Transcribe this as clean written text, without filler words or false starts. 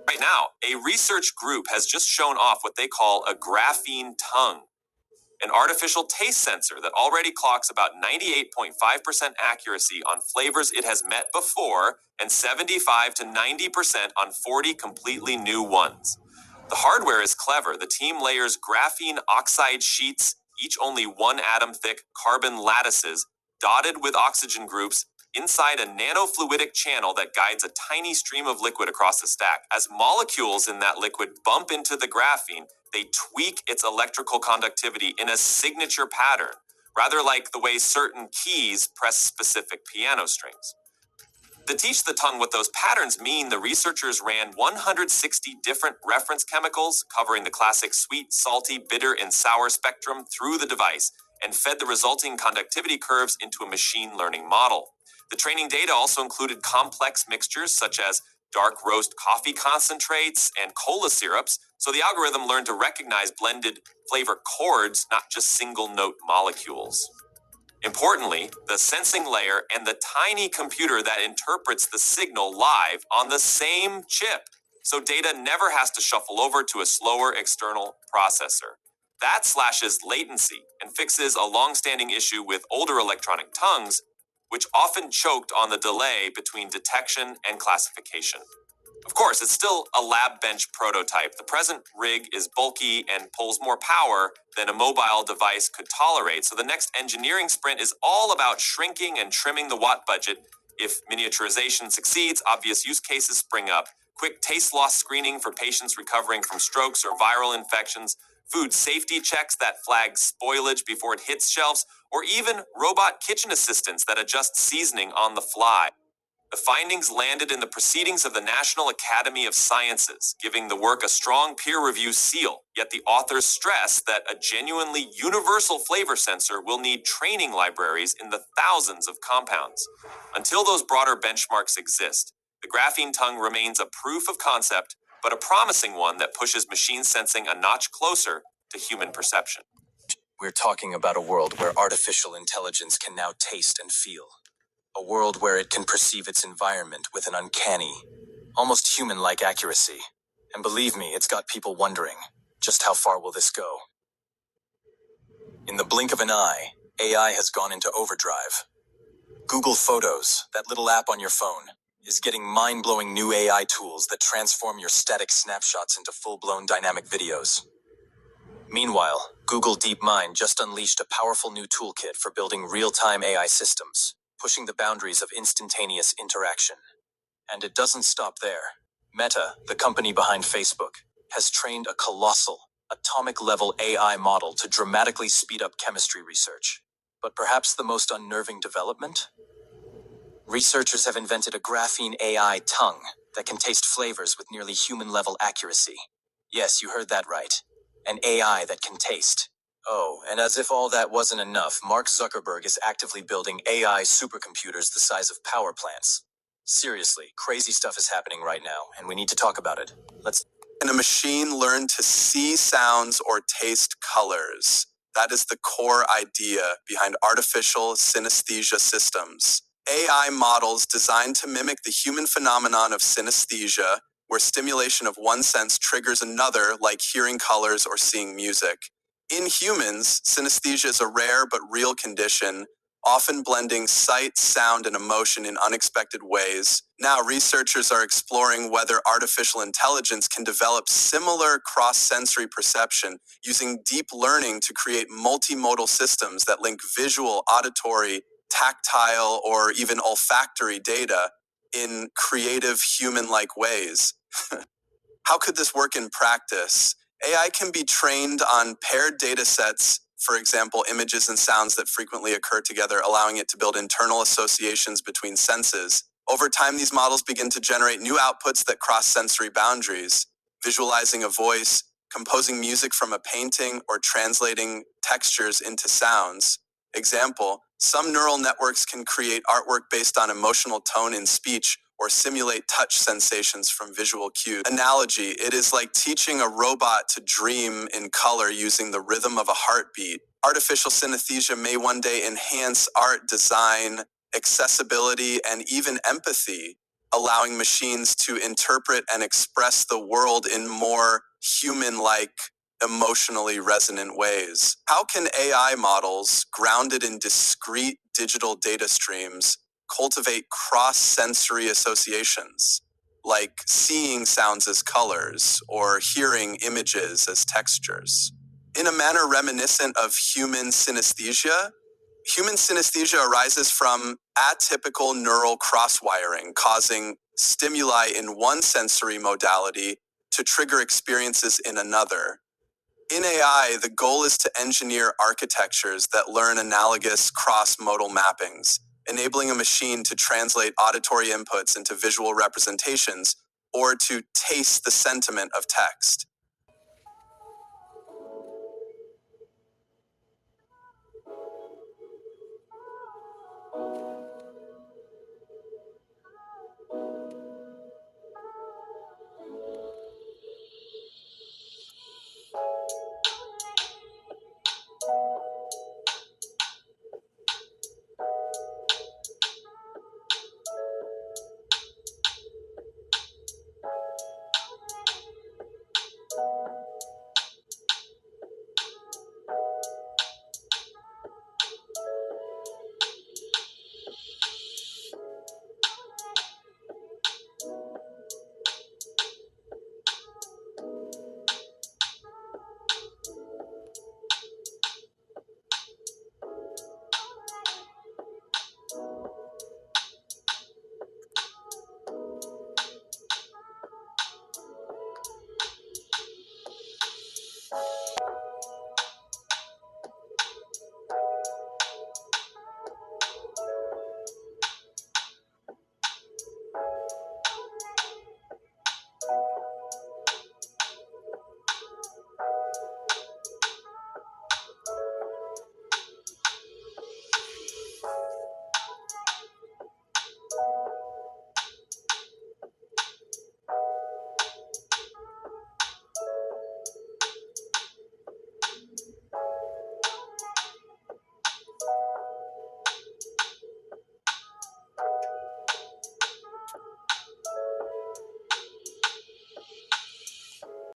Right now, a research group has just shown off what they call a graphene tongue, an artificial taste sensor that already clocks about 98.5% accuracy on flavors it has met before and 75 to 90% on 40 completely new ones. The hardware is clever. The team layers graphene oxide sheets, each only 1 atom thick carbon lattices, dotted with oxygen groups, inside a nanofluidic channel that guides a tiny stream of liquid across the stack. As molecules in that liquid bump into the graphene, they tweak its electrical conductivity in a signature pattern, rather like the way certain keys press specific piano strings. To teach the tongue what those patterns mean, the researchers ran 160 different reference chemicals covering the classic sweet, salty, bitter, and sour spectrum through the device and fed the resulting conductivity curves into a machine learning model. The training data also included complex mixtures such as dark roast coffee concentrates and cola syrups, so the algorithm learned to recognize blended flavor chords, not just single note molecules. Importantly, the sensing layer and the tiny computer that interprets the signal live on the same chip, so data never has to shuffle over to a slower external processor. That slashes latency and fixes a long-standing issue with older electronic tongues, which often choked on the delay between detection and classification. Of course, it's still a lab bench prototype. The present rig is bulky and pulls more power than a mobile device could tolerate, so the next engineering sprint is all about shrinking and trimming the watt budget. If miniaturization succeeds, obvious use cases spring up. Quick taste loss screening for patients recovering from strokes or viral infections, food safety checks that flag spoilage before it hits shelves, or even robot kitchen assistants that adjust seasoning on the fly. The findings landed in the Proceedings of the National Academy of Sciences, giving the work a strong peer review seal. Yet the authors stress that a genuinely universal flavor sensor will need training libraries in the thousands of compounds. Until those broader benchmarks exist, the graphene tongue remains a proof of concept, but a promising one that pushes machine sensing a notch closer to human perception. We're talking about a world where artificial intelligence can now taste and feel. A world where it can perceive its environment with an uncanny, almost human-like accuracy. And believe me, it's got people wondering, just how far will this go? In the blink of an eye, AI has gone into overdrive. Google Photos, that little app on your phone, is getting mind-blowing new AI tools that transform your static snapshots into full-blown dynamic videos. Meanwhile, Google DeepMind just unleashed a powerful new toolkit for building real-time AI systems, pushing the boundaries of instantaneous interaction. And it doesn't stop there. Meta, the company behind Facebook, has trained a colossal, atomic-level AI model to dramatically speed up chemistry research. But perhaps the most unnerving development? Researchers have invented a graphene AI tongue that can taste flavors with nearly human-level accuracy. Yes, you heard that right. An AI that can taste. Oh, and as if all that wasn't enough, Mark Zuckerberg is actively building AI supercomputers the size of power plants. Seriously, crazy stuff is happening right now, and we need to talk about it. Can a machine learn to see sounds or taste colors? That is the core idea behind artificial synesthesia systems. AI models designed to mimic the human phenomenon of synesthesia, where stimulation of one sense triggers another, like hearing colors or seeing music. In humans, synesthesia is a rare but real condition, often blending sight, sound, and emotion in unexpected ways. Now, researchers are exploring whether artificial intelligence can develop similar cross-sensory perception using deep learning to create multimodal systems that link visual, auditory, tactile, or even olfactory data in creative, human-like ways. How could this work in practice? AI can be trained on paired data sets, for example, images and sounds that frequently occur together, allowing it to build internal associations between senses. Over time, these models begin to generate new outputs that cross sensory boundaries, visualizing a voice, composing music from a painting, or translating textures into sounds. Example, some neural networks can create artwork based on emotional tone in speech or simulate touch sensations from visual cues. Analogy, it is like teaching a robot to dream in color using the rhythm of a heartbeat. Artificial synesthesia may one day enhance art, design, accessibility, and even empathy, allowing machines to interpret and express the world in more human-like, emotionally resonant ways. How can AI models, grounded in discrete digital data streams, cultivate cross-sensory associations, like seeing sounds as colors or hearing images as textures? In a manner reminiscent of human synesthesia arises from atypical neural cross-wiring, causing stimuli in one sensory modality to trigger experiences in another. In AI, the goal is to engineer architectures that learn analogous cross-modal mappings, enabling a machine to translate auditory inputs into visual representations or to taste the sentiment of text.